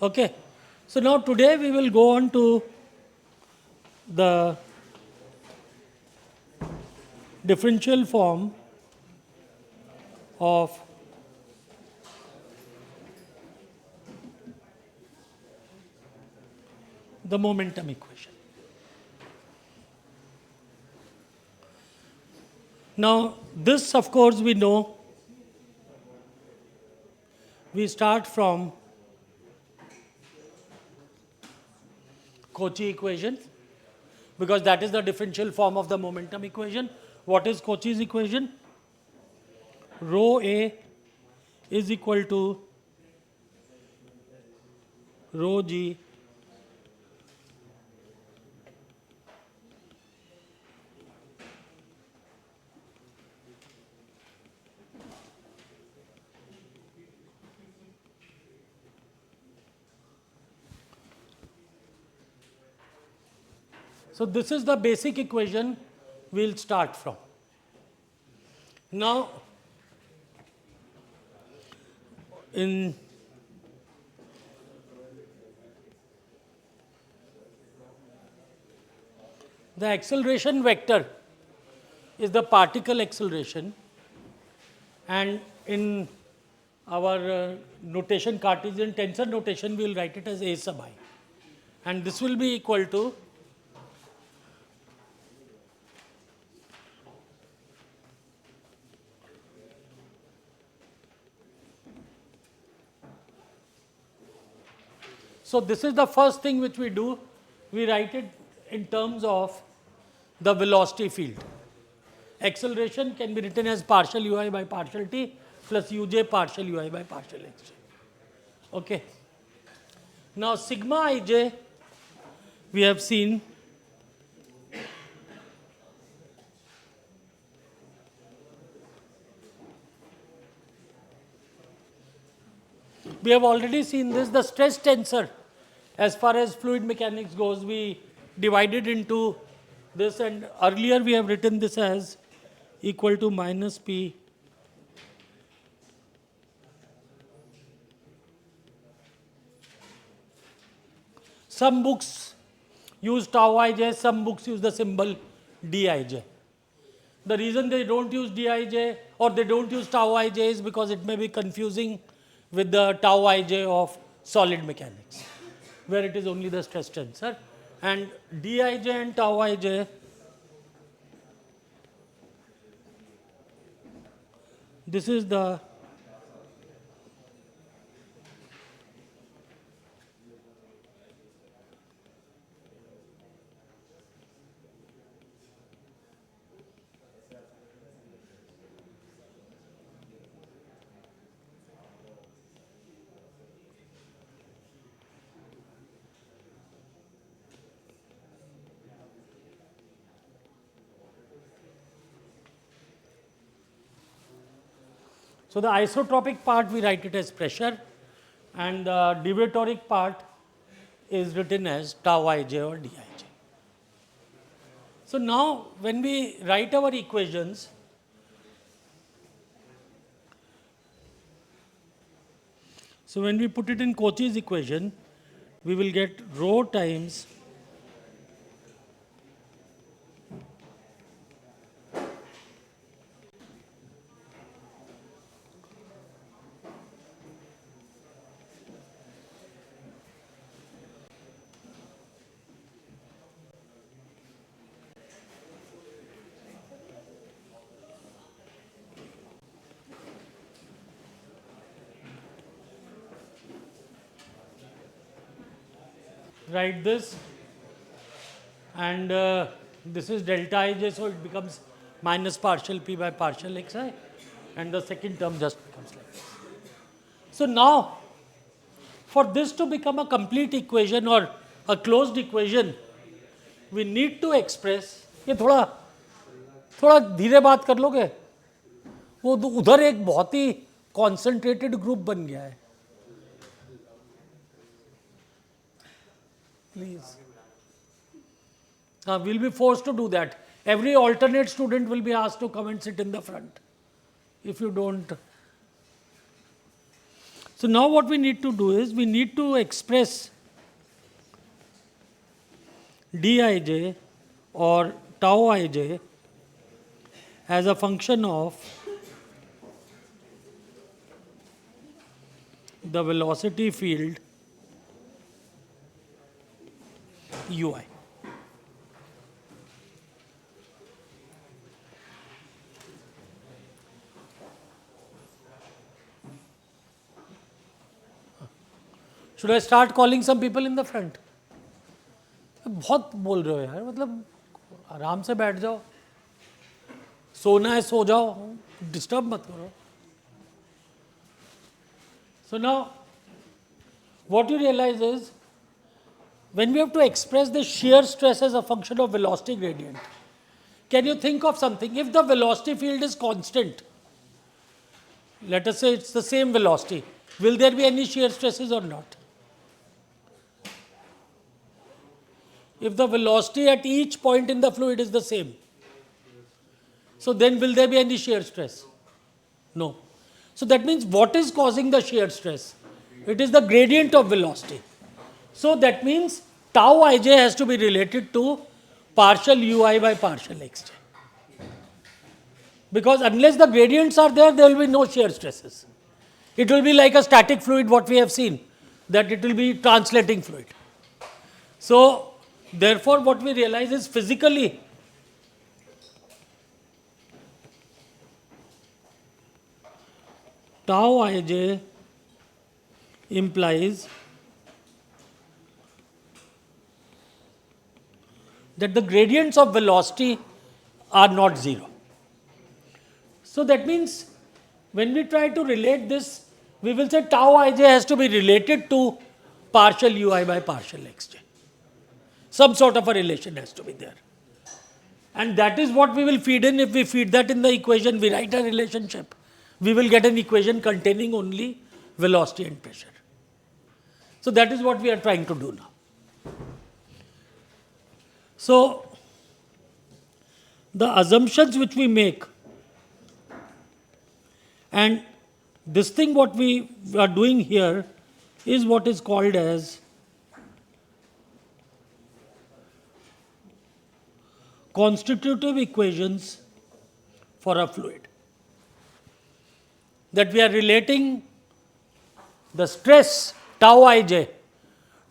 Okay. So, now today we will go on to the differential form of the momentum equation. Now, this of course we know, we start from Cauchy equation, because that is the differential form of the momentum equation. What is Cauchy's equation? Rho A is equal to rho G So, this is the basic equation we will start from. Now, in the acceleration vector is the particle acceleration, and in our notation, Cartesian tensor notation, we will write it as A sub I, and this will be equal to So, this is the first thing which we do, we write it in terms of the velocity field. Acceleration can be written as partial ui by partial t plus uj partial ui by partial xj. Okay. Now, sigma ij we have seen we have already seen this, the stress tensor as far as fluid mechanics goes, we divided into this, and earlier we have written this as equal to minus P some books use tau ij, some books use the symbol dij. The reason they don't use dij or they don't use tau ij is because it may be confusing with the tau ij of solid mechanics, where it is only the stress tensor, and dij and tau ij this is the So, the isotropic part we write it as pressure, and the deviatoric part is written as tau ij or dij. So, now when we write our equations, so when we put it in Cauchy's equation, we will get rho times write this, and this is delta ij, so it becomes minus partial p by partial xi, and the second term just becomes like this. So, now for this to become a complete equation or a closed equation, we need to express, ये थोड़ा धीरे बात कर लोगे, वो उधर एक बहुत ही कॉन्सेंट्रेटेड ग्रुप बन गया है, please. We'll be forced to do that. Every alternate student will be asked to come and sit in the front if you don't. So now what we need to do is we need to express dij or tau ij as a function of the velocity field ui. Should I start calling some people in the front? बहुत बोल रहे हो यार, मतलब आराम से बैठ जाओ, सोना है सो जाओ, डिस्टर्ब मत करो. So now, what you realize is, when we have to express the shear stress as a function of velocity gradient, can you think of something? If the velocity field is constant, let us say it's the same velocity, will there be any shear stresses or not? If the velocity at each point in the fluid is the same, so then will there be any shear stress? No. So that means what is causing the shear stress? It is the gradient of velocity. So that means tau ij has to be related to partial ui by partial xj. Because unless the gradients are there, there will be no shear stresses. It will be like a static fluid, what we have seen, that it will be translating fluid. So therefore, what we realize is physically tau ij implies that the gradients of velocity are not zero. So that means when we try to relate this, we will say tau ij has to be related to partial ui by partial xj. Some sort of a relation has to be there. And that is what we will feed in. If we feed that in the equation, we write a relationship, we will get an equation containing only velocity and pressure. So that is what we are trying to do now. So the assumptions which we make, and this thing what we are doing here is what is called as constitutive equations for a fluid. That we are relating the stress tau ij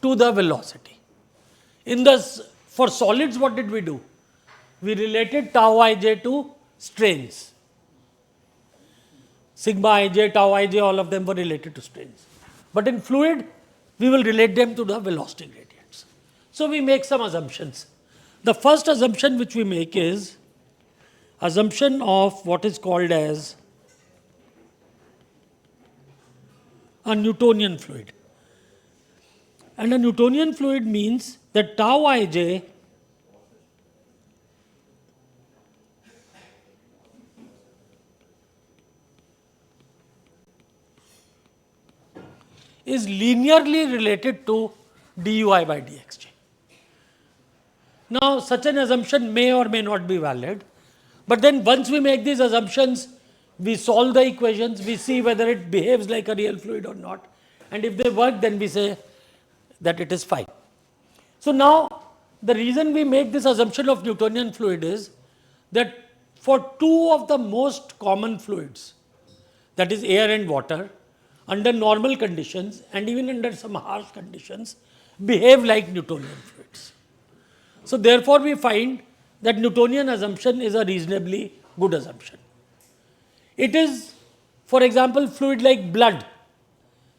to the velocity. In this, for solids, what did we do? We related tau ij to strains. Sigma ij, tau ij, all of them were related to strains. But in fluid, we will relate them to the velocity gradients. So we make some assumptions. The first assumption which we make is assumption of what is called as a Newtonian fluid. And a Newtonian fluid means that tau ij is linearly related to dui by dxj. Now, such an assumption may or may not be valid, but then once we make these assumptions, we solve the equations, we see whether it behaves like a real fluid or not, and if they work, then we say that it is fine. So now, the reason we make this assumption of Newtonian fluid is that for two of the most common fluids, that is air and water, under normal conditions and even under some harsh conditions, behave like Newtonian fluids. So therefore, we find that Newtonian assumption is a reasonably good assumption. It is, for example, fluid like blood,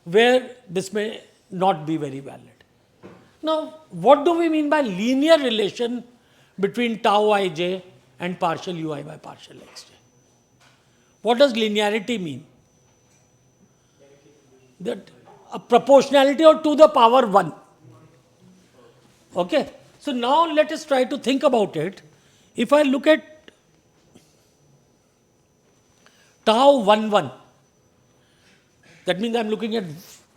where this may not be very valid. Now, what do we mean by linear relation between tau ij and partial ui by partial xj? What does linearity mean? That a proportionality or to the power 1. Okay. So now let us try to think about it. If I look at tau 1 1, that means I am looking at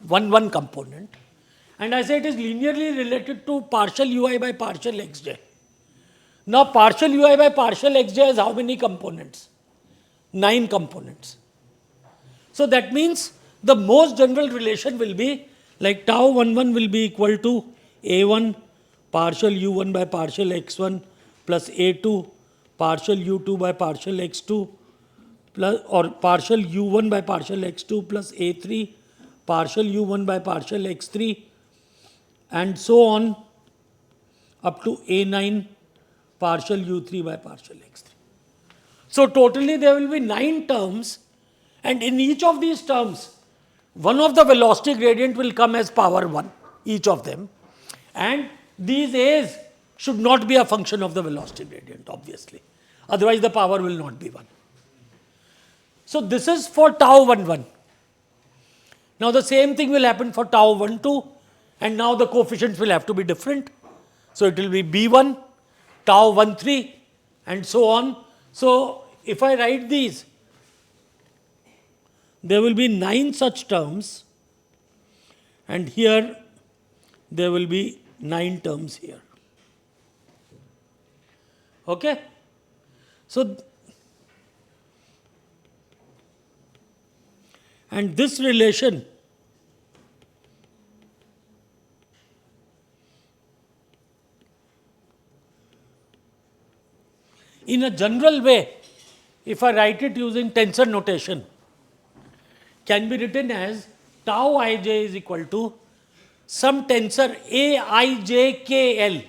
1 1 component, and I say it is linearly related to partial ui by partial xj. Now partial ui by partial xj has how many components? 9 components. So that means the most general relation will be like tau 11 will be equal to a1 partial u1 by partial x1 plus a2 partial u2 by partial x2 plus or partial u1 by partial x2 plus a3 partial u1 by partial x3 and so on up to a9 partial u3 by partial x3. So totally there will be 9 terms, and in each of these terms one of the velocity gradient will come as power 1, each of them, and these a's should not be a function of the velocity gradient, obviously, otherwise the power will not be 1. So this is for tau 11. Now the same thing will happen for tau 12, and now the coefficients will have to be different. So it will be b1, tau 13 and so on. So if I write these, there will be 9 such terms, and here there will be 9 terms here. Okay? So, and this relation in a general way, if I write it using tensor notation, can be written as tau ij is equal to some tensor aijkl,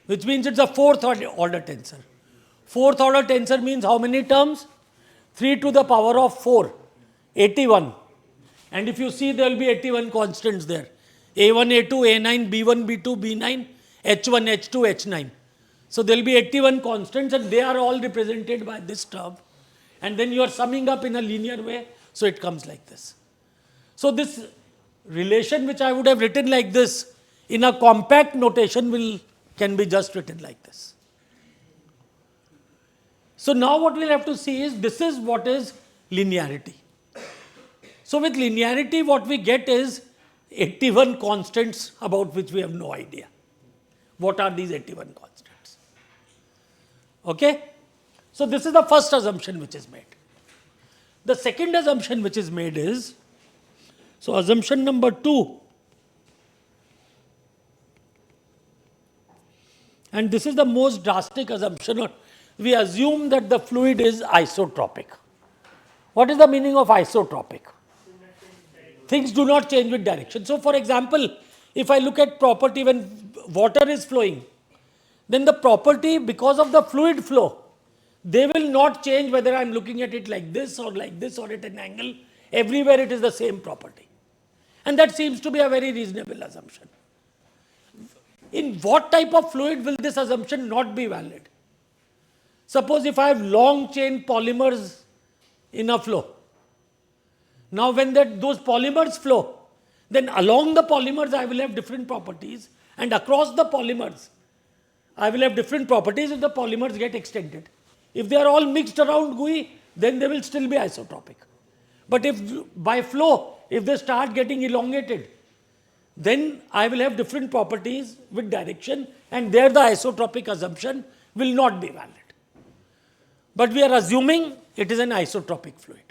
which means it's a 4th order tensor. 4th order tensor means how many terms? 3 to the power of 4, 81. And if you see, there will be 81 constants there. A1, A2, A9, B1, B2, B9, H1, H2, H9. So there will be 81 constants, and they are all represented by this term. And then you are summing up in a linear way, so it comes like this. So this relation which I would have written like this, in a compact notation can be just written like this. So now what we'll have to see is, this is what is linearity. So with linearity what we get is 81 constants about which we have no idea. What are these 81 constants? Okay? So this is the first assumption which is made. The second assumption which is made is, so assumption number 2, and this is the most drastic assumption, we assume that the fluid is isotropic. What is the meaning of isotropic? Things do not change with direction. So for example, if I look at property when water is flowing, then the property, because of the fluid flow, they will not change whether I am looking at it like this or at an angle. Everywhere it is the same property. And that seems to be a very reasonable assumption. In what type of fluid will this assumption not be valid? Suppose if I have long chain polymers in a flow. Now when those polymers flow, then along the polymers I will have different properties, and across the polymers I will have different properties if the polymers get extended. If they are all mixed around GUI, then they will still be isotropic. But if by flow, if they start getting elongated, then I will have different properties with direction, and there the isotropic assumption will not be valid. But we are assuming it is an isotropic fluid.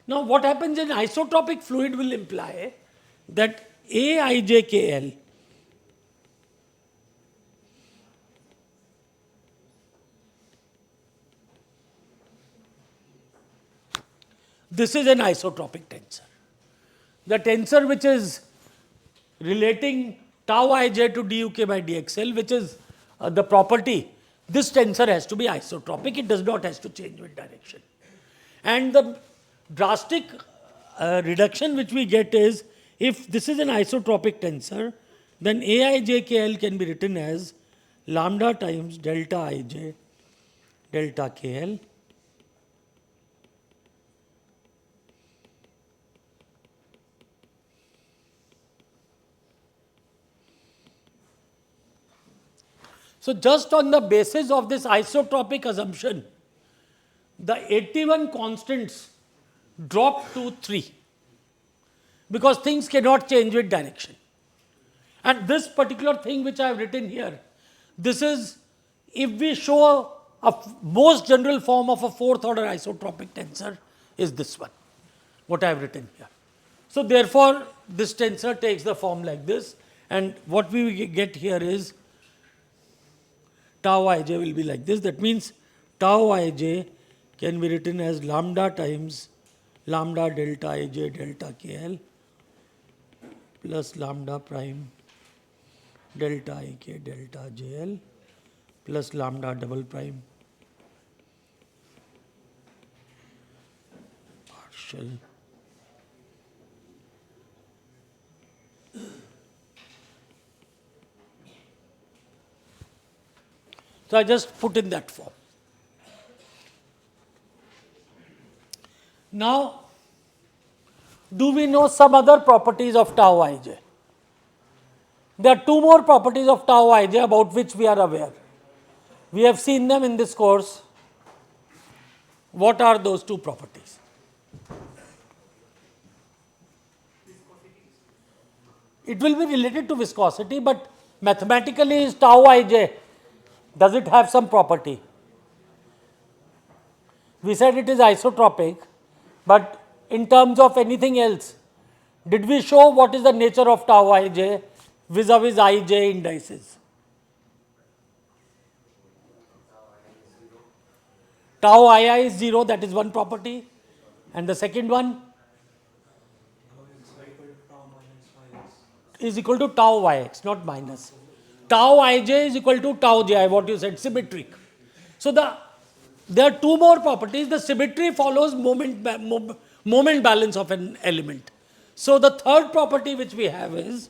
Now what happens in isotropic fluid will imply that Aijkl this is an isotropic tensor. The tensor which is relating tau ij to duk by dxl, which is the property, this tensor has to be isotropic. It does not have to change with direction. And the drastic reduction which we get is, if this is an isotropic tensor, then Aijkl can be written as lambda times delta ij delta kl So just on the basis of this isotropic assumption, the 81 constants drop to 3, because things cannot change with direction. And this particular thing which I have written here, this is, if we show a most general form of a 4th order isotropic tensor, is this one. what I have written here. So, therefore, this tensor takes the form like this, and what we get here is tau ij will be like this. That means tau ij can be written as lambda times lambda delta ij delta kl plus lambda prime delta ik delta jl plus lambda double prime partial So, I just put in that form. Now, do we know some other properties of tau ij? There are two more properties of tau ij about which we are aware. We have seen them in this course. What are those two properties? It will be related to viscosity, but mathematically is tau ij, does it have some property? We said it is isotropic, but in terms of anything else, did we show what is the nature of tau ij vis-a-vis ij indices? Tau ii is 0, that is one property, and the second one is equal to tau yx, not minus. Tau ij is equal to tau ji, what you said, symmetric. So, there are two more properties. The symmetry follows moment balance of an element. So, the third property which we have is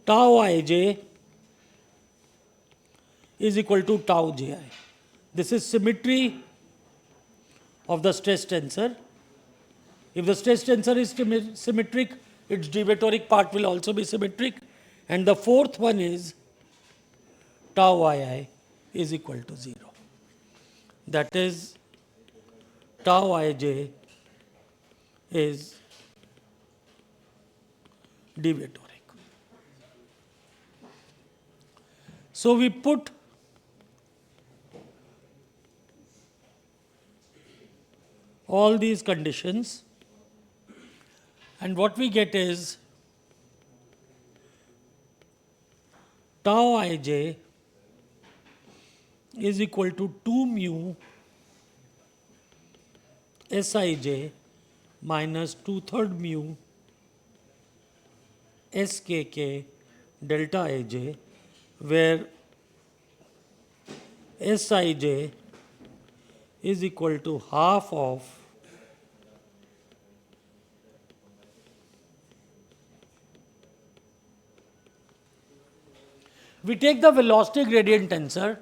tau ij is equal to tau ji. This is symmetry of the stress tensor. If the stress tensor is symmetric, its deviatoric part will also be symmetric. And the fourth one is tau ii is equal to 0. That is tau ij is deviatoric. So, we put all these conditions, and what we get is tau ij is equal to 2 mu Sij minus 2/3 mu Skk delta Aj, where Sij is equal to half of we take the velocity gradient tensor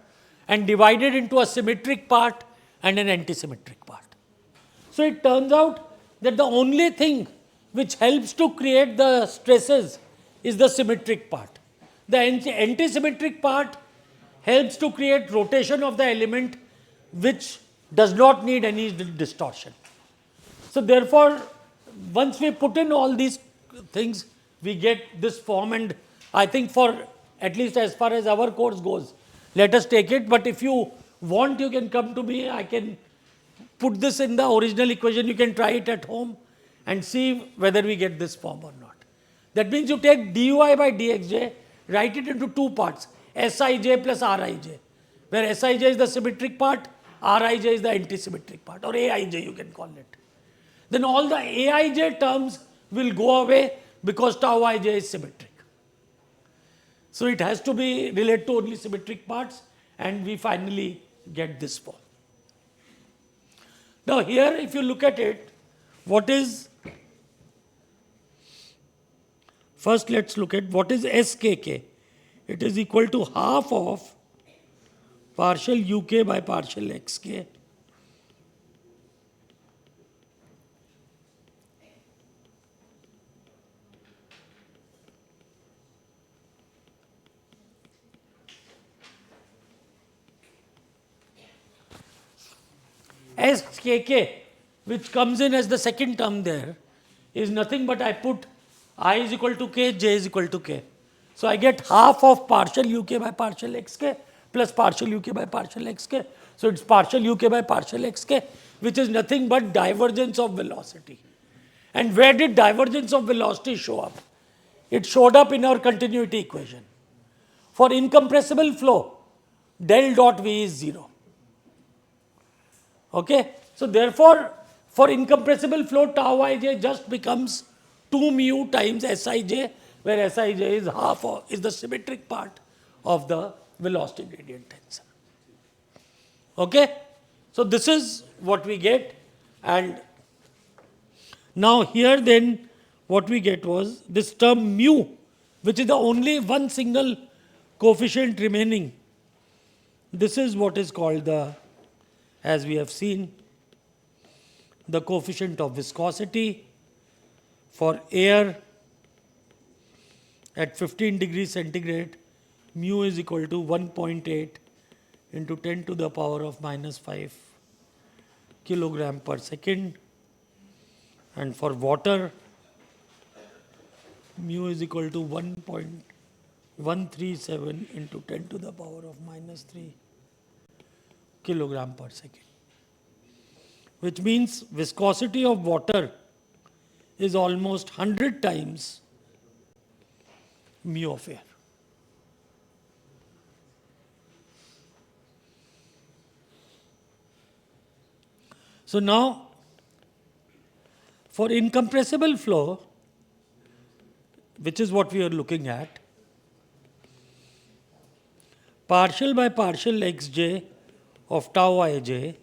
and divide it into a symmetric part and an antisymmetric part. So, it turns out that the only thing which helps to create the stresses is the symmetric part. The antisymmetric part helps to create rotation of the element which does not need any distortion. So, therefore, once we put in all these things, we get this form, and I think for at least as far as our course goes, let us take it. But if you want, you can come to me, I can put this in the original equation, you can try it at home and see whether we get this form or not. That means you take dy by dxj, write it into two parts, Sij plus Rij, where Sij is the symmetric part, Rij is the antisymmetric part, or Aij you can call it. Then all the Aij terms will go away because tau ij is symmetric. So, it has to be related to only symmetric parts, and we finally get this form. Now, here if you look at it, what is, first let us look at what is Skk. It is equal to half of partial uk by partial xk Skk, which comes in as the second term there, is nothing but I put I is equal to k, j is equal to k. So, I get half of partial uk by partial xk plus partial uk by partial xk. So, it is partial uk by partial xk, which is nothing but divergence of velocity. And where did divergence of velocity show up? It showed up in our continuity equation. For incompressible flow, del dot V is 0. Okay? So therefore, for incompressible flow, tau ij just becomes 2 mu times Sij, where Sij is half of, is the symmetric part of the velocity gradient tensor. Okay? So this is what we get, and now here then what we get was this term mu, which is the only one single coefficient remaining. This is what is called the, as we have seen, the coefficient of viscosity for air at 15 degrees centigrade. Mu is equal to 1.8 into 10 to the power of minus 5 kilogram per second. And for water, mu is equal to 1.137 into 10 to the power of minus 3 kilogram per second. Which means viscosity of water is almost 100 times mu of air. So now, for incompressible flow, which is what we are looking at, partial by partial xj of tau ij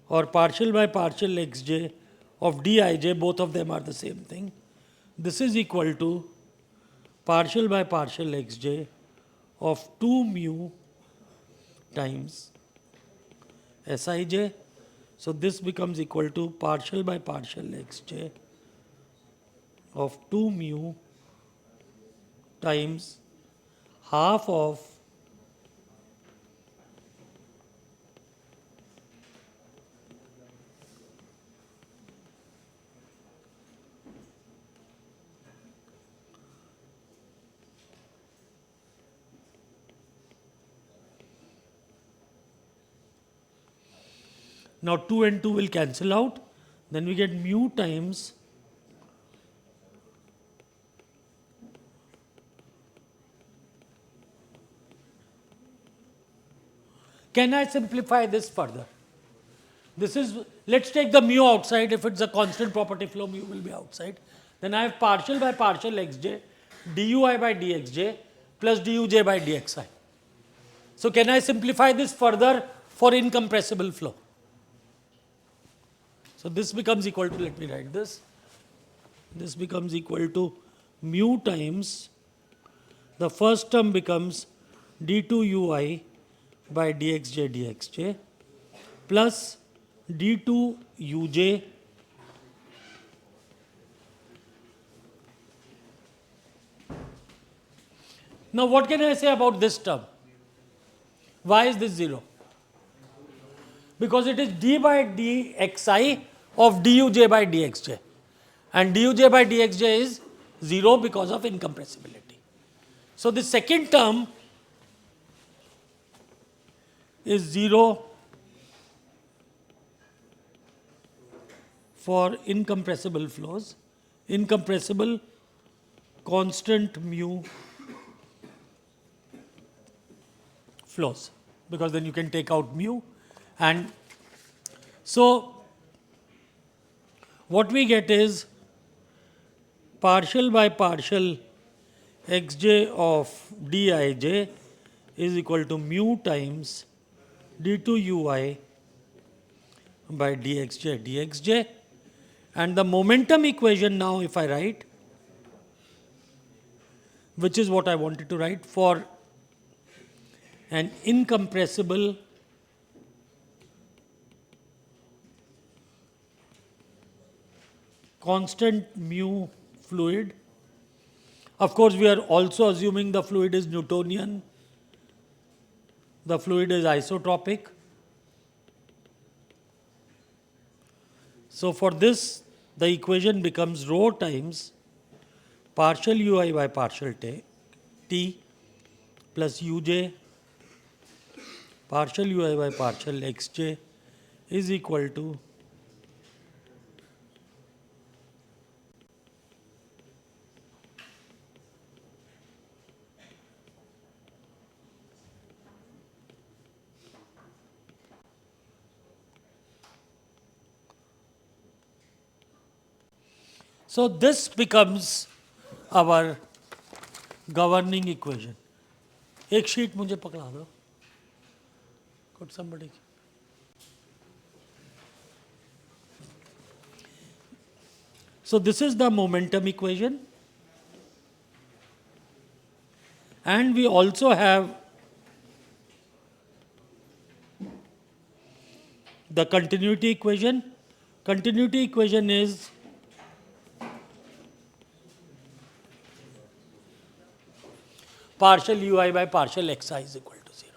or partial by partial xj of dij, both of them are the same thing. This is equal to partial by partial xj of 2 mu times Sij. So this becomes equal to partial by partial xj of 2 mu times half of now 2 and 2 will cancel out, then we get mu times can I simplify this further? This is, let's take the mu outside. If it's a constant property flow, mu will be outside. Then I have partial by partial xj dui by dxj plus duj by dxi. So can I simplify this further for incompressible flow? So this becomes equal to, let me write this. This becomes equal to mu times, the first term becomes d2 ui by dxj dxj plus d2 uj Now what can I say about this term? Why is this 0? Because it is d by dxi of duj by dxj, and duj by dxj is 0 because of incompressibility. So the second term is 0 for incompressible flows, incompressible constant mu flows, because then you can take out mu. And so what we get is partial by partial xj of dij is equal to mu times d2 ui by dxj dxj, and the momentum equation now, if I write, which is what I wanted to write, for an incompressible constant mu fluid. Of course, we are also assuming the fluid is Newtonian, the fluid is isotropic. So for this, the equation becomes rho times partial ui by partial t plus uj partial ui by partial xj is equal to So this becomes our governing equation. एक sheet मुझे पकड़ा दो. Could somebody? So this is the momentum equation. And we also have the continuity equation. Continuity equation is partial ui by partial xi is equal to 0.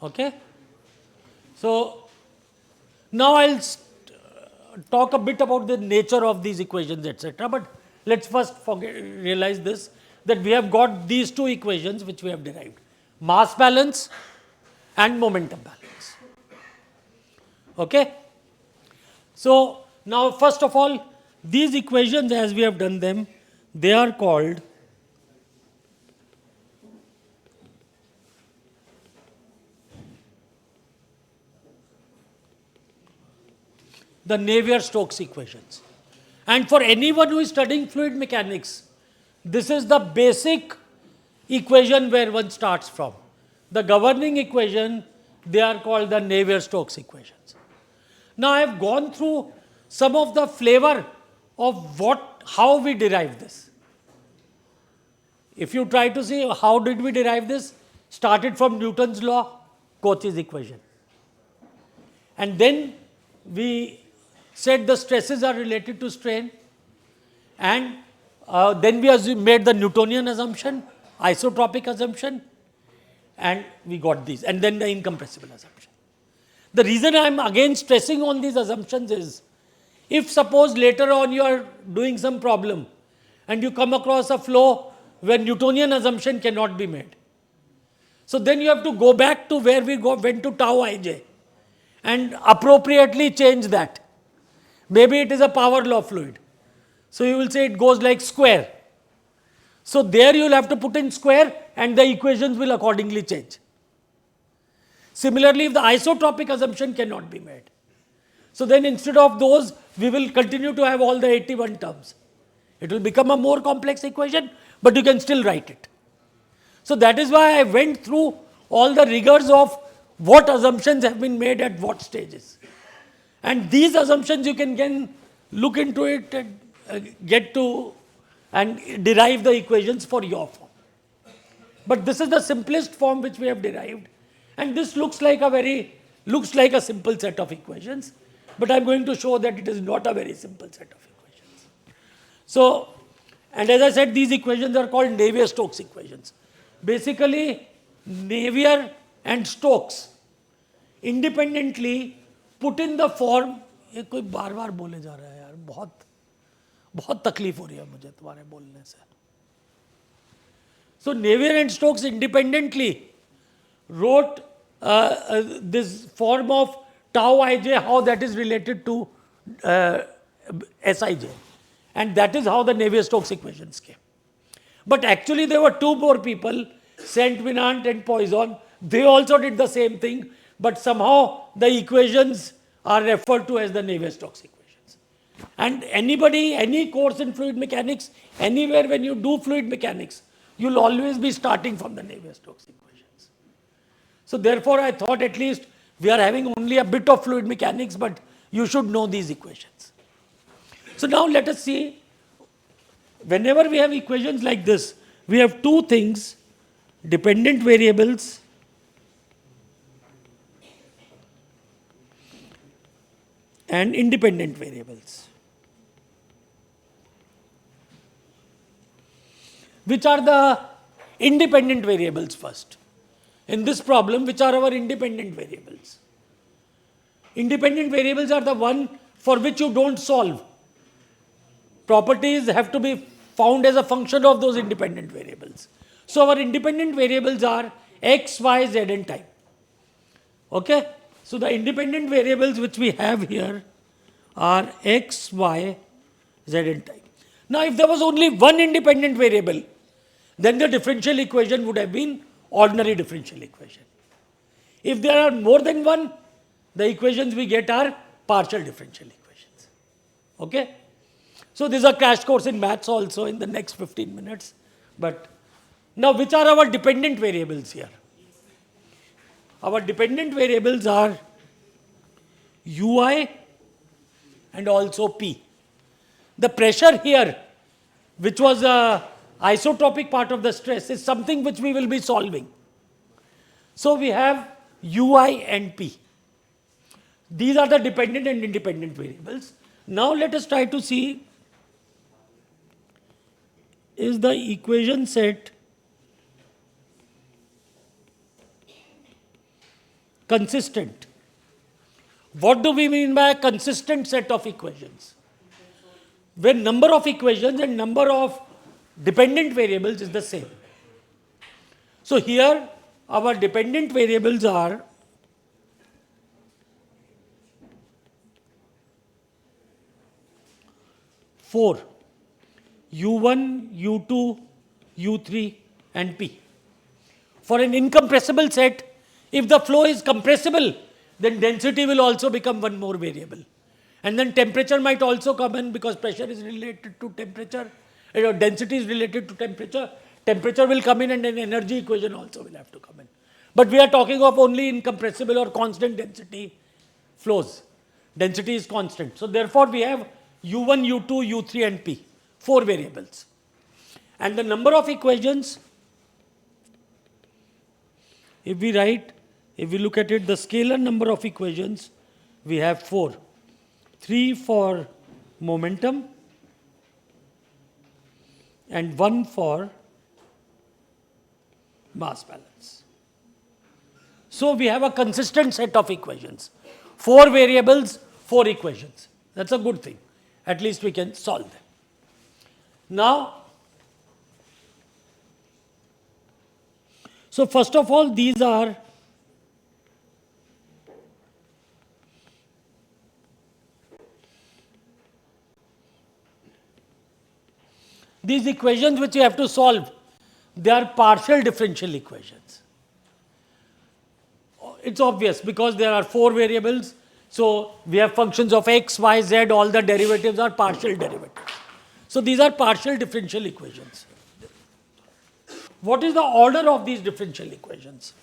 Okay? So now I'll talk a bit about the nature of these equations, etc. But let's first realize this, that we have got these two equations which we have derived: mass balance and momentum balance. Okay? So now first of all, these equations, as we have done them, they are called the Navier-Stokes equations. And for anyone who is studying fluid mechanics, this is the basic equation where one starts from. The governing equation, they are called the Navier-Stokes equations. Now I have gone through some of the flavor of how we derive this. If you try to see how did we derive this, started from Newton's law, Cauchy's equation. And then we said the stresses are related to strain, and then we made the Newtonian assumption, isotropic assumption, and we got these, and then the incompressible assumption. The reason I am again stressing on these assumptions is, if suppose later on you are doing some problem and you come across a flow where Newtonian assumption cannot be made, so then you have to go back to where we went to tau ij and appropriately change that. Maybe it is a power law fluid. So you will say it goes like square. So there you will have to put in square and the equations will accordingly change. Similarly, if the isotropic assumption cannot be made, so then instead of those, we will continue to have all the 81 terms. It will become a more complex equation, but you can still write it. So that is why I went through all the rigors of what assumptions have been made at what stages. And these assumptions you can look into it and get to and derive the equations for your form. But this is the simplest form which we have derived, and this looks like a simple set of equations, but I am going to show that it is not a very simple set of equations. So, and as I said, these equations are called Navier-Stokes equations. Basically, Navier and Stokes independently put in the form, ये कोई बार बार बोले जा रहा है यार, बहुत तकलीफ हो रही है मुझे तुम्हारे बोलने से. So Navier and Stokes independently wrote this form of tau ij, how that is related to Sij, and that is how the Navier-Stokes equations came. But actually there were two more people, Saint-Venant and Poisson. They also did the same thing, but somehow the equations are referred to as the Navier-Stokes equations. And anybody, any course in fluid mechanics, anywhere when you do fluid mechanics, you will always be starting from the Navier-Stokes equations. So therefore I thought at least we are having only a bit of fluid mechanics, but you should know these equations. So now let us see, whenever we have equations like this, we have two things: dependent variables and independent variables. Which are the independent variables first? In this problem, which are our independent variables? Independent variables are the one for which you don't solve. Properties have to be found as a function of those independent variables. So our independent variables are x, y, z and time. Okay? So the independent variables which we have here are x, y, z and time. Now if there was only one independent variable, then the differential equation would have been ordinary differential equation. If there are more than one, the equations we get are partial differential equations. Okay? So this is a crash course in maths also in the next 15 minutes. But now which are our dependent variables here? Our dependent variables are ui and also p. The pressure here, which was a isotropic part of the stress, is something which we will be solving. So we have ui and p. These are the dependent and independent variables. Now let us try to see, is the equation set consistent? What do we mean by a consistent set of equations? When number of equations and number of dependent variables is the same. So here our dependent variables are four: u1, u2, u3 and p. For an incompressible set, if the flow is compressible, then density will also become one more variable. And then temperature might also come in, because pressure is related to temperature, density is related to temperature. Temperature will come in, and then energy equation also will have to come in. But we are talking of only incompressible or constant density flows. Density is constant. So therefore we have u1, u2, u3 and p, four variables. And the number of equations, if we look at it, the scalar number of equations, we have four. 3 for momentum and 1 for mass balance. So we have a consistent set of equations. 4 variables, 4 equations. That's a good thing. At least we can solve them. Now, so first of all, these equations which you have to solve, they are partial differential equations. It's obvious because there are 4 variables. So we have functions of x, y, z, all the derivatives are partial derivatives. So these are partial differential equations. What is the order of these differential equations?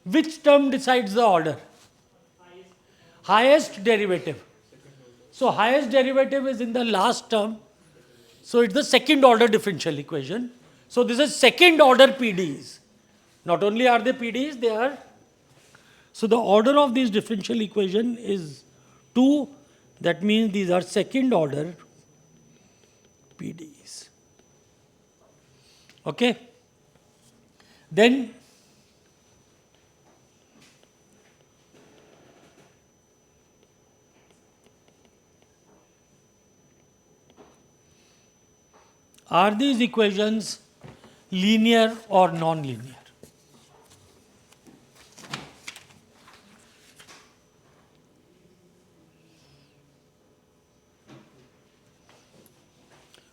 Which term decides the order? Highest derivative. So highest derivative is in the last term. So it's the second order differential equation. So this is second order PDEs. Not only are they PDEs, they are. So the order of these differential equation is 2. That means these are second order PDEs. Okay. Then are these equations linear or non-linear?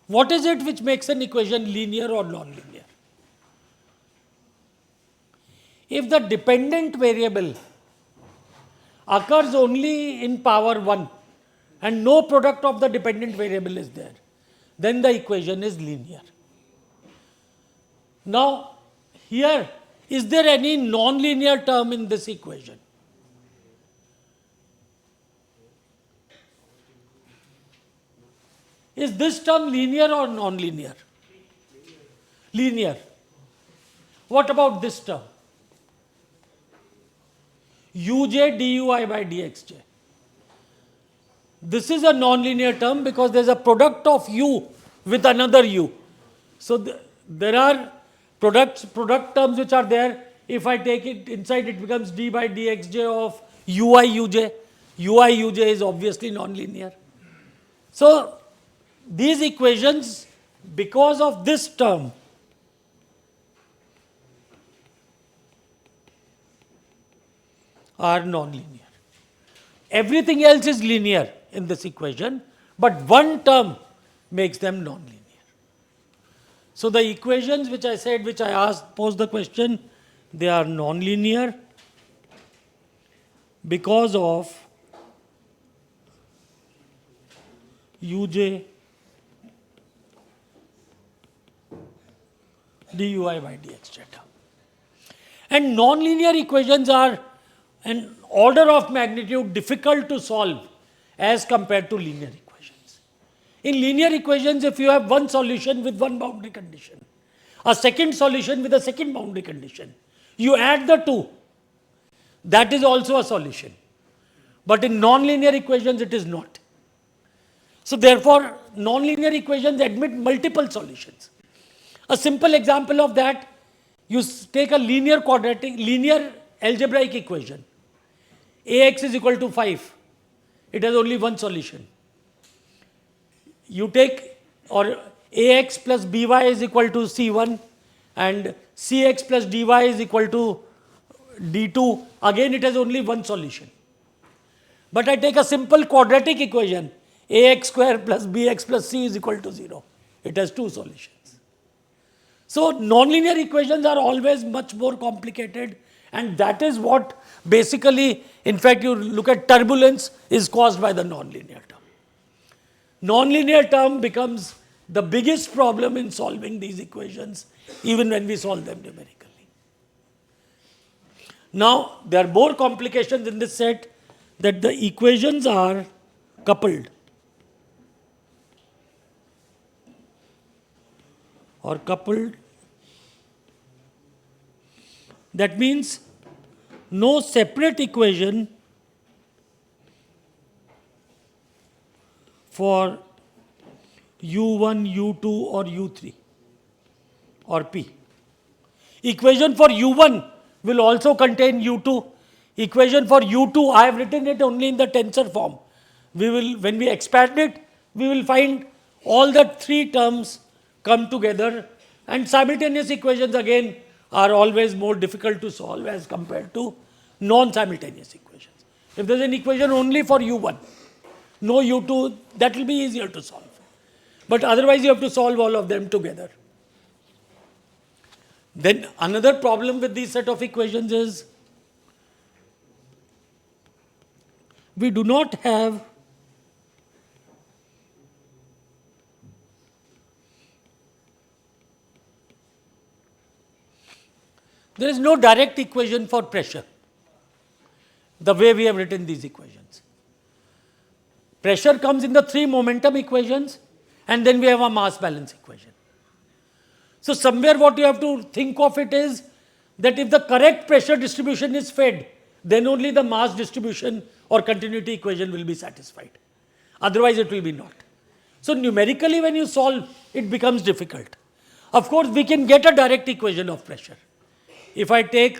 What is it which makes an equation linear or non-linear? If the dependent variable occurs only in power 1 and no product of the dependent variable is there, then the equation is linear. Now, here, is there any non-linear term in this equation? Is this term linear or non-linear? Linear. What about this term? uj dui by dxj. This is a non-linear term because there is a product of u with another u. So there are product terms which are there. If I take it inside, it becomes d by dxj of ui uj. Ui uj is obviously non-linear. So these equations, because of this term, are non-linear. Everything else is linear in this equation, but one term makes them nonlinear. So the equations which I said, which I asked, posed the question, they are nonlinear because of uj dui by dx theta. And nonlinear equations are an order of magnitude difficult to solve as compared to linear equations. In linear equations, if you have one solution with one boundary condition, a second solution with a second boundary condition, you add the two, that is also a solution. But in nonlinear equations, it is not. So therefore, nonlinear equations admit multiple solutions. A simple example of that, you take a linear algebraic equation. Ax is equal to 5. It has only one solution. You take, or ax plus by is equal to c1 and cx plus dy is equal to d2. Again, it has only one solution. But I take a simple quadratic equation, ax square plus bx plus c is equal to 0. It has two solutions. So nonlinear equations are always much more complicated, and that is what basically, in fact, you look at turbulence is caused by the nonlinear term. Nonlinear term becomes the biggest problem in solving these equations, even when we solve them numerically. Now, there are more complications in this set, that the equations are coupled or coupled. That means no separate equation for u1, u2 or u3 or p. Equation for u1 will also contain u2. Equation for u2, I have written it only in the tensor form. We will, when we expand it, we will find all the three terms come together, and simultaneous equations again are always more difficult to solve as compared to non-simultaneous equations. If there is an equation only for u1, no u2, that will be easier to solve. But otherwise you have to solve all of them together. Then another problem with this set of equations is we do not have there is no direct equation for pressure, the way we have written these equations. Pressure comes in the three momentum equations, and then we have a mass balance equation. So somewhere what you have to think of it is that if the correct pressure distribution is fed, then only the mass distribution or continuity equation will be satisfied. Otherwise it will be not. So numerically when you solve, it becomes difficult. Of course, we can get a direct equation of pressure. If I take,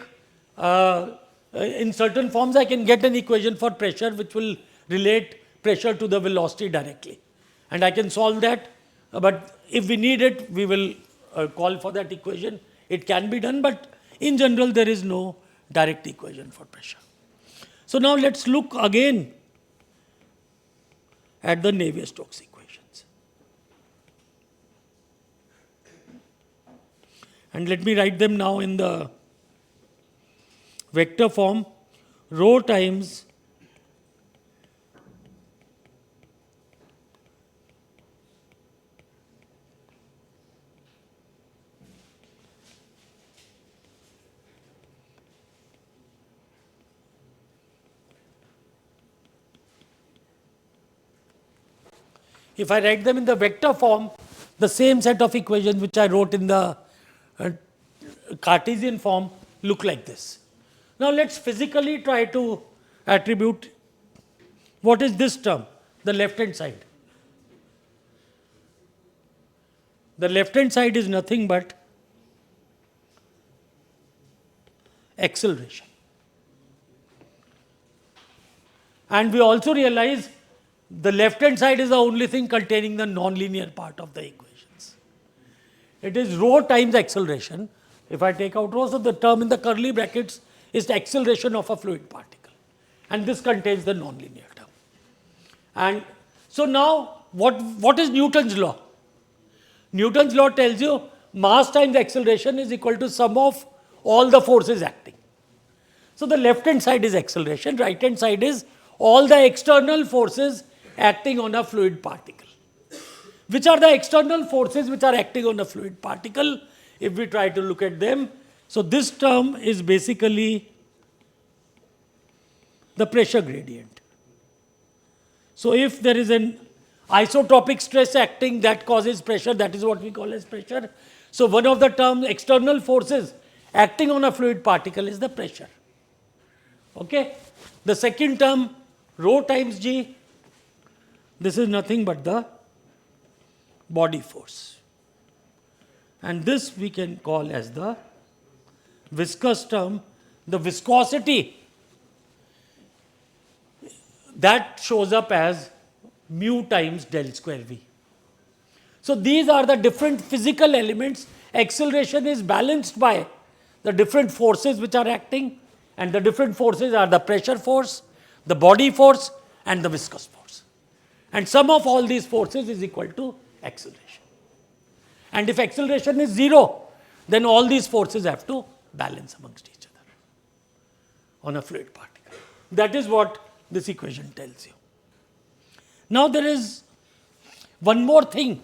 in certain forms, I can get an equation for pressure which will relate pressure to the velocity directly. And I can solve that, but if we need it, we will call for that equation. It can be done, but in general, there is no direct equation for pressure. So now let's look again at the Navier-Stokes equations. And let me write them now in the vector form, rho times if I write them in the vector form, the same set of equations which I wrote in the Cartesian form look like this. Now let's physically try to attribute what is this term, the left hand side. The left hand side is nothing but acceleration. And we also realize the left hand side is the only thing containing the nonlinear part of the equations. It is rho times acceleration. If I take out rho, so the term in the curly brackets is the acceleration of a fluid particle. And this contains the nonlinear term. And so now, what is Newton's law? Newton's law tells you mass times acceleration is equal to sum of all the forces acting. So the left hand side is acceleration, right hand side is all the external forces acting on a fluid particle. Which are the external forces which are acting on a fluid particle? If we try to look at them, so this term is basically the pressure gradient. So if there is an isotropic stress acting that causes pressure, that is what we call as pressure. So one of the terms, external forces acting on a fluid particle, is the pressure. Okay. The second term, rho times g, this is nothing but the body force. And this we can call as the viscous term. The viscosity, that shows up as mu times del square v. So these are the different physical elements. Acceleration is balanced by the different forces which are acting, and the different forces are the pressure force, the body force, and the viscous force. And sum of all these forces is equal to acceleration. And if acceleration is 0, then all these forces have to balance amongst each other on a fluid particle. That is what this equation tells you. Now there is one more thing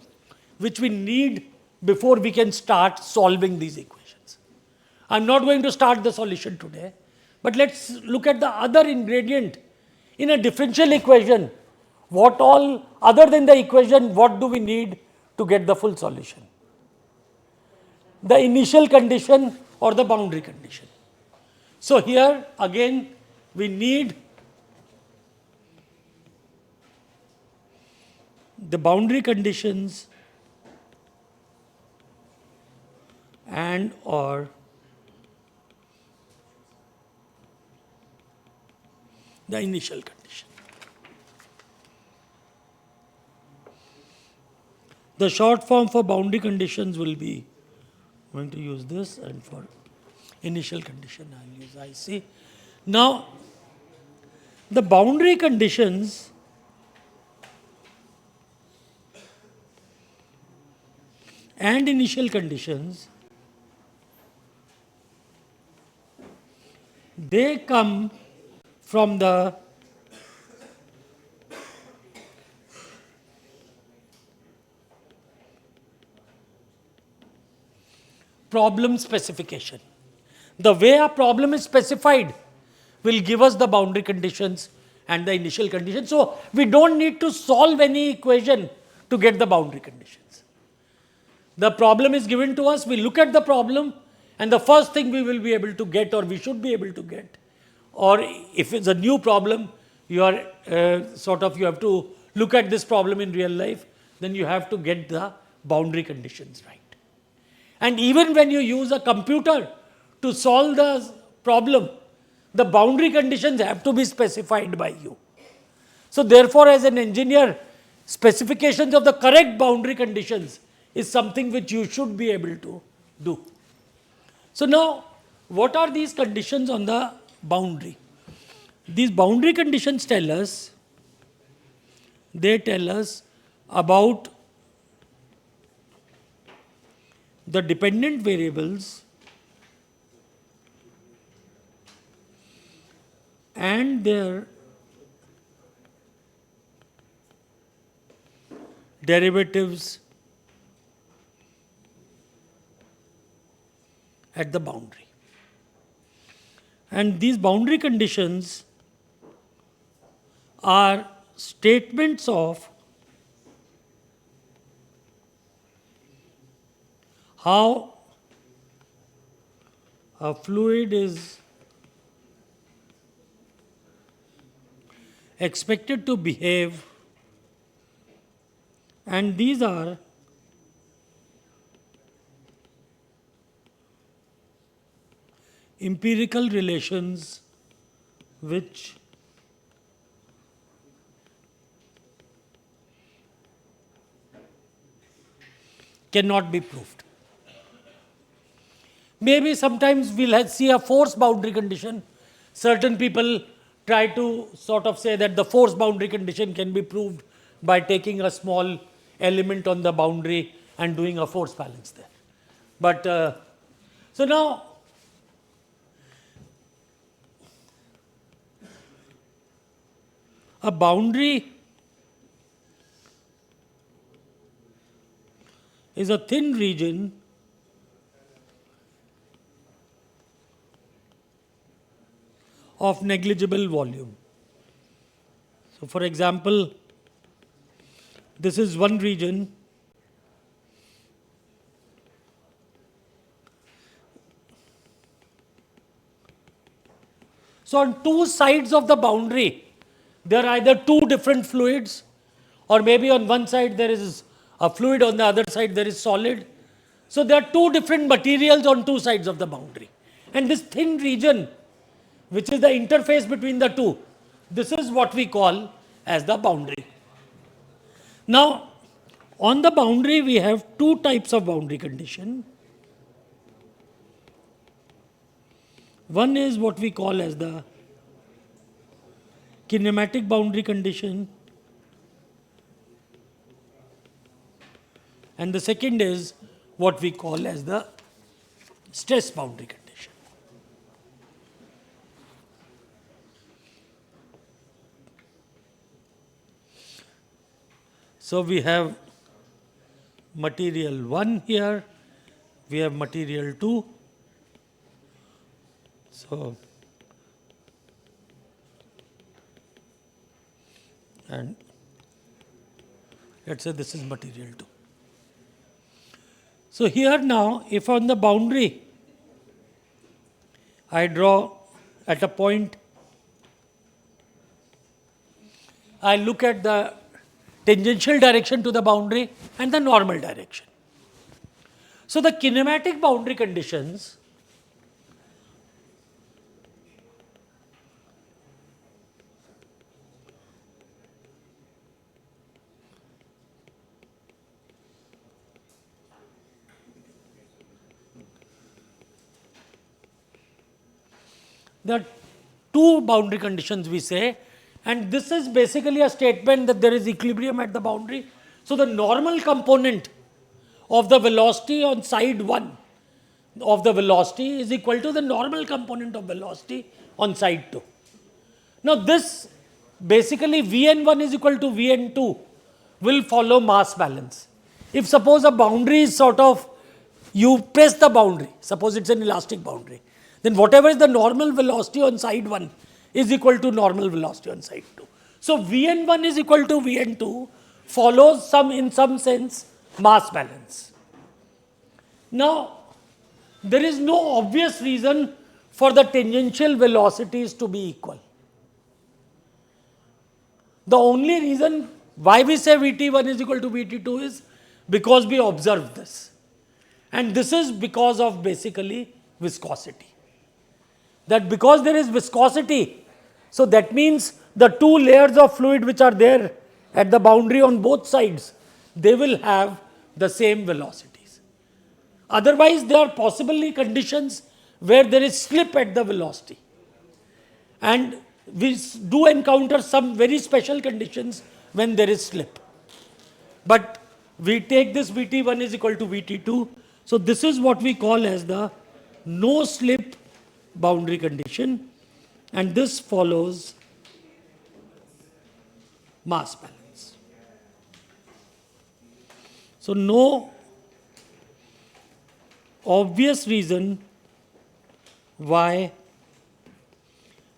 which we need before we can start solving these equations. I am not going to start the solution today, but let's look at the other ingredient in a differential equation. What all, other than the equation, what do we need to get the full solution? The initial condition or the boundary condition. So here again we need the boundary conditions and or the initial condition. The short form for boundary conditions will be, I'm going to use this, and for initial condition I will use IC. Now, the boundary conditions and initial conditions, they come from the problem specification. The way a problem is specified will give us the boundary conditions and the initial conditions. So we don't need to solve any equation to get the boundary conditions. The problem is given to us, we look at the problem, and the first thing we will be able to get, or we should be able to get, or if it's a new problem, you are you have to look at this problem in real life, then you have to get the boundary conditions right. And even when you use a computer to solve the problem, the boundary conditions have to be specified by you. So therefore, as an engineer, specifications of the correct boundary conditions is something which you should be able to do. So now, what are these conditions on the boundary? These boundary conditions tell us, they tell us about the dependent variables and their derivatives at the boundary. And these boundary conditions are statements of how a fluid is expected to behave, and these are empirical relations which cannot be proved. Maybe sometimes we'll see a force boundary condition. Certain people try to sort of say that the force boundary condition can be proved by taking a small element on the boundary and doing a force balance there. But so now a boundary is a thin region of negligible volume. So, for example, this is one region so on two sides of the boundary there are either two different fluids, or maybe on one side there is a fluid, on the other side there is solid. So there are two different materials on two sides of the boundary, and this thin region, which is the interface between the two, this is what we call as the boundary. Now, on the boundary we have two types of boundary condition. One is what we call as the kinematic boundary condition, and the second is what we call as the stress boundary condition. So we have material 1 here, we have material 2. So, and let's say this is material 2. So here now, if on the boundary I draw at a point, I look at the tangential direction to the boundary and the normal direction. So the kinematic boundary conditions there are two boundary conditions we say, and this is basically a statement that there is equilibrium at the boundary. So the normal component of the velocity on side 1 of the velocity is equal to the normal component of velocity on side 2. Now this basically Vn1 is equal to Vn2 will follow mass balance. If suppose a boundary is sort of, you press the boundary, suppose it's an elastic boundary, then whatever is the normal velocity on side 1 is equal to normal velocity on side 2. So Vn1 is equal to Vn2 follows in some sense mass balance. Now there is no obvious reason for the tangential velocities to be equal. The only reason why we say Vt1 is equal to Vt2 is because we observe this, and this is because of basically viscosity. That because there is viscosity, so that means the two layers of fluid which are there at the boundary on both sides, they will have the same velocities. Otherwise, there are possibly conditions where there is slip at the velocity, and we do encounter some very special conditions when there is slip. But we take this Vt1 is equal to Vt2, so this is what we call as the no slip boundary condition, and this follows mass balance. So no obvious reason why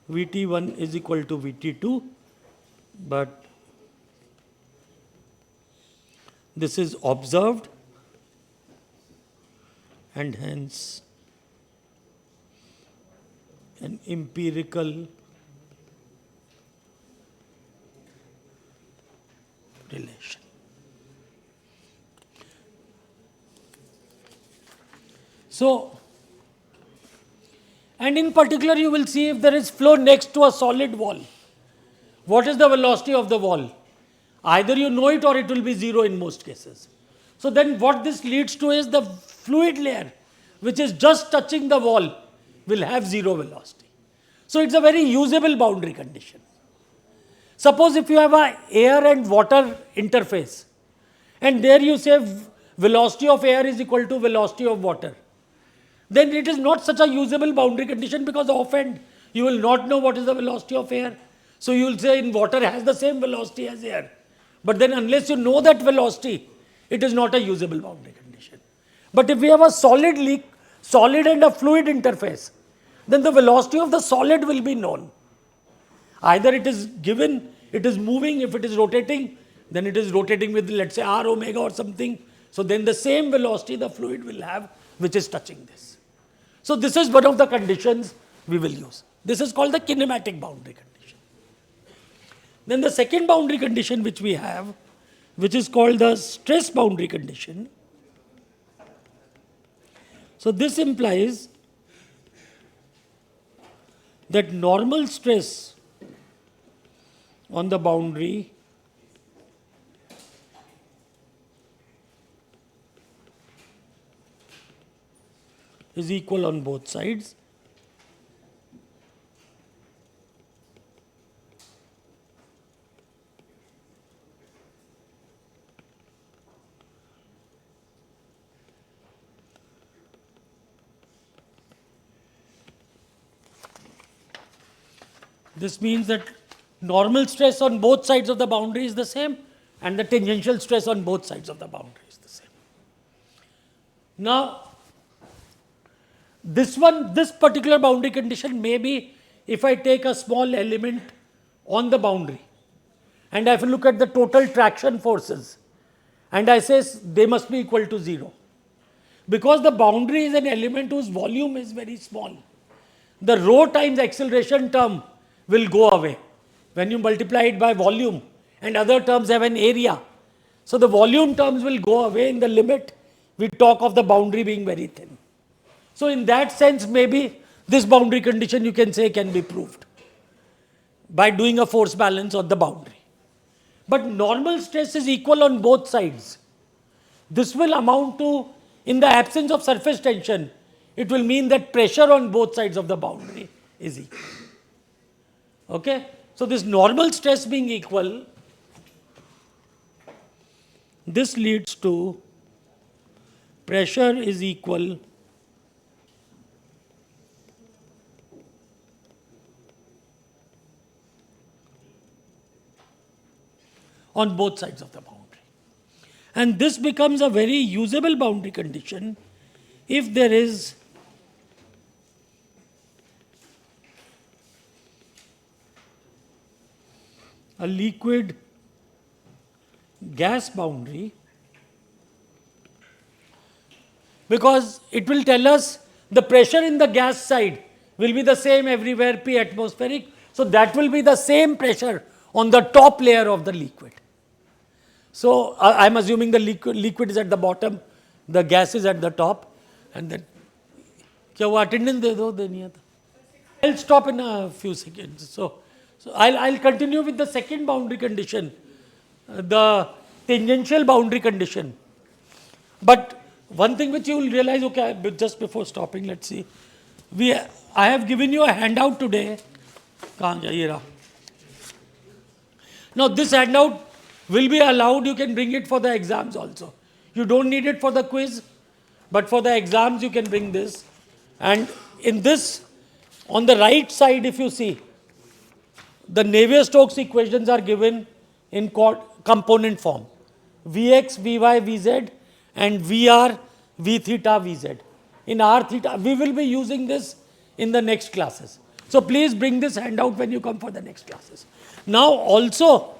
Vt1 is equal to Vt2, but this is observed and hence an empirical relation. So, and in particular you will see if there is flow next to a solid wall, what is the velocity of the wall? Either you know it or it will be 0 in most cases. So then what this leads to is the fluid layer which is just touching the wall will have 0 velocity. So it's a very usable boundary condition. Suppose if you have a air and water interface, and there you say velocity of air is equal to velocity of water, then it is not such a usable boundary condition, because often you will not know what is the velocity of air. So you will say in water has the same velocity as air. But then unless you know that velocity, it is not a usable boundary condition. But if we have a solid and a fluid interface, then the velocity of the solid will be known. Either it is given, it is moving. If it is rotating, then it is rotating with, let's say, r omega or something. So then the same velocity the fluid will have, which is touching this. So this is one of the conditions we will use. This is called the kinematic boundary condition. Then the second boundary condition which we have, which is called the stress boundary condition. So this implies that normal stress on the boundary is equal on both sides. This means that normal stress on both sides of the boundary is the same, and the tangential stress on both sides of the boundary is the same. Now, this particular boundary condition may be if I take a small element on the boundary and I look at the total traction forces and I say they must be equal to 0. Because the boundary is an element whose volume is very small, the rho times acceleration term will go away when you multiply it by volume, and other terms have an area. So the volume terms will go away in the limit we talk of the boundary being very thin. So in that sense, maybe this boundary condition you can say can be proved by doing a force balance on the boundary. But normal stress is equal on both sides. This will amount to, in the absence of surface tension, it will mean that pressure on both sides of the boundary is equal. Okay? So this normal stress being equal, this leads to pressure is equal on both sides of the boundary. And this becomes a very usable boundary condition if there is a liquid gas boundary, because it will tell us the pressure in the gas side will be the same everywhere, P atmospheric. So that will be the same pressure on the top layer of the liquid. So I am assuming the liquid is at the bottom, the gas is at the top, and then क्या वो attendance दे दो देनी है तो I'll stop in a few seconds. So I'll continue with the second boundary condition, the tangential boundary condition. But one thing which you will realize, okay, just before stopping, let's see. I have given you a handout today. कहाँ गया ये रहा? Now this handout will be allowed, you can bring it for the exams also. You don't need it for the quiz, but for the exams you can bring this. And in this, on the right side, if you see, the Navier-Stokes equations are given in component form. Vx, Vy, Vz and Vr, V theta, Vz. In R theta, we will be using this in the next classes. So please bring this handout when you come for the next classes. Now also,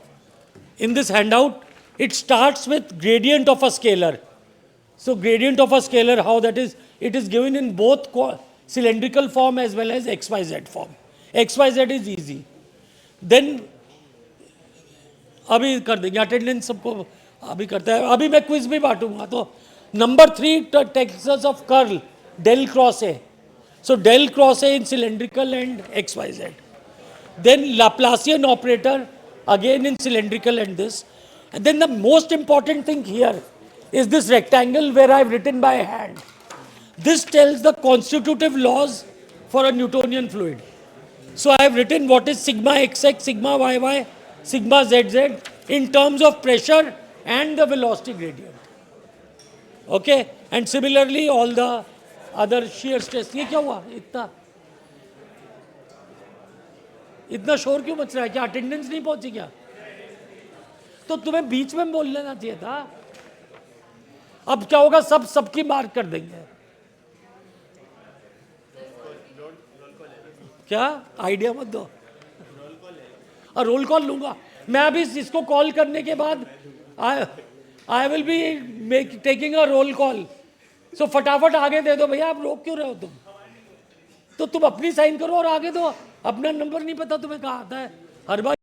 in this handout, it starts with gradient of a scalar. So gradient of a scalar, how that is, it is given in both cylindrical form as well as XYZ form. XYZ is easy. Then अभी कर देंगे attendance सबको अभी करता है अभी मैं quiz भी बांटूंगा तो number 3 Texas of curl del cross A. So del cross A in cylindrical and XYZ. Then Laplacian operator again in cylindrical and this. And then the most important thing here is this rectangle where I have written by hand. This tells the constitutive laws for a Newtonian fluid. So I have written what is sigma xx, sigma yy, sigma zz in terms of pressure and the velocity gradient. Okay, and similarly all the other shear stress. ये क्या हुआ इतना शोर क्यों much रहा है? क्या attendance नहीं पहुंची क्या? तो तुम्हें बीच में बोल लेना चाहिए था. अब क्या होगा, सबकी मार्क कर देंगे. क्या आइडिया मत दो. और रोल कॉल लूंगा मैं अभी. इसको कॉल करने के बाद I will be taking a roll call. So फटाफट आगे दे दो भैया. आप रोक क्यों रहे हो तुम? तो तुम अपनी साइन करो और आगे दो. अपना नंबर नहीं पता तुम्हें कहाँ आता है हर बार.